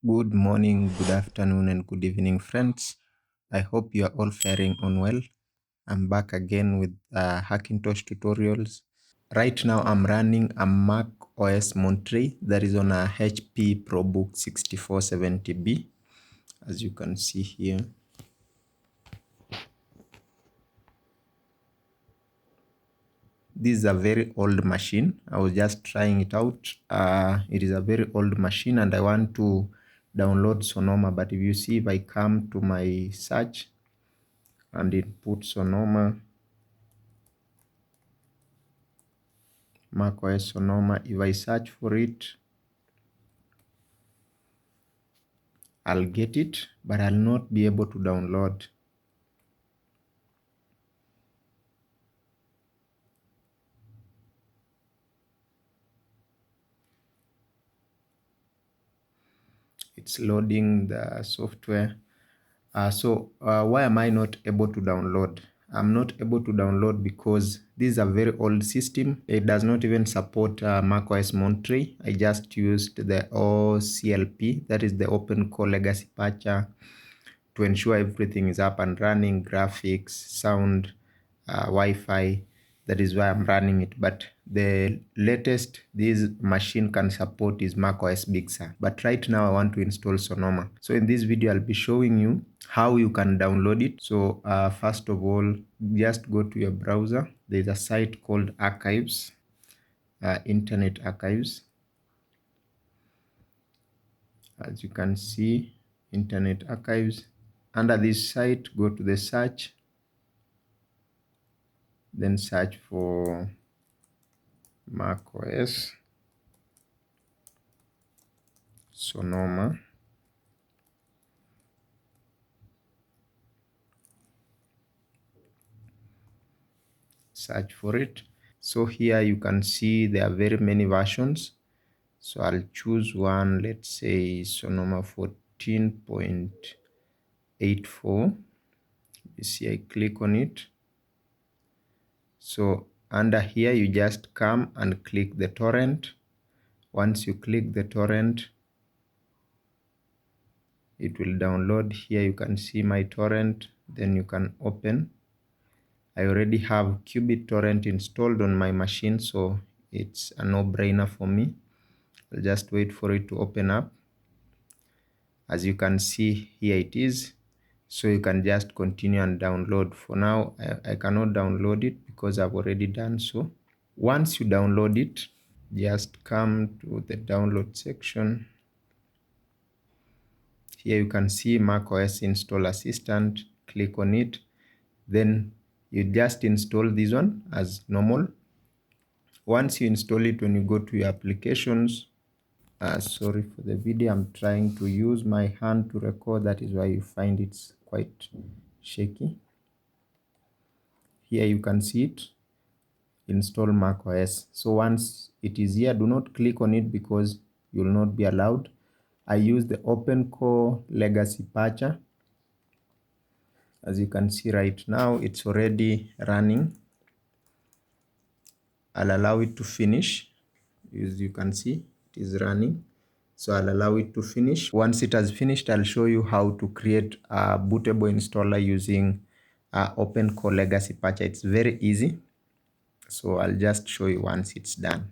Good morning, good afternoon, and good evening, friends. I hope you are all faring on well. I'm back again with Hackintosh tutorials. Right now, I'm running a Mac OS Monterey that is on a HP ProBook 6470B, as you can see here. This is a very old machine. I was just trying it out. It is a very old machine and I want to download Sonoma, but if you see, if I come to my search and input Sonoma, macOS Sonoma, if I search for it, I'll get it, but I'll not be able to download. It's loading the software. Why am I not able to download? I'm not able to download because this is a very old system. It does not even support macOS Monterey. I just used the OCLP, that is the Open Core Legacy Patcher, to ensure everything is up and running, graphics, sound, Wi-Fi. That is why I'm running it. But the latest this machine can support is macOS Big Sur. But right now I want to install Sonoma. So in this video, I'll be showing you how you can download it. So first of all, just go to your browser. There's a site called Archives, Internet Archives. As you can see, Internet Archives. Under this site, go to the search, then search for macOS Sonoma. Search for it. So here you can see there are very many versions. So I'll choose one, let's say Sonoma 14.84. You see, I click on it. So under here, you just come and click the torrent. Once you click the torrent, it will download. Here you can see my torrent, then you can open. I already have Qubit torrent installed on my machine, so it's a no-brainer for me. I'll just wait for it to open up. As you can see, here it is. So you can just continue and download. For now, I cannot download it because I've already done so. Once you download it, just come to the download section. Here you can see macOS Install Assistant. Click on it. Then you just install this one as normal. Once you install it, when you go to your applications, sorry for the video, I'm trying to use my hand to record. That is why you find it's quite shaky. Here you can see it, install macOS. So once it is here, do not click on it because you will not be allowed. I use the Open Core Legacy Patcher. As you can see right now, it's already running. I'll allow it to finish. As you can see, it is running. So I'll allow it to finish. Once it has finished, I'll show you how to create a bootable installer using Open Core Legacy Patcher. It's very easy. So I'll just show you once it's done.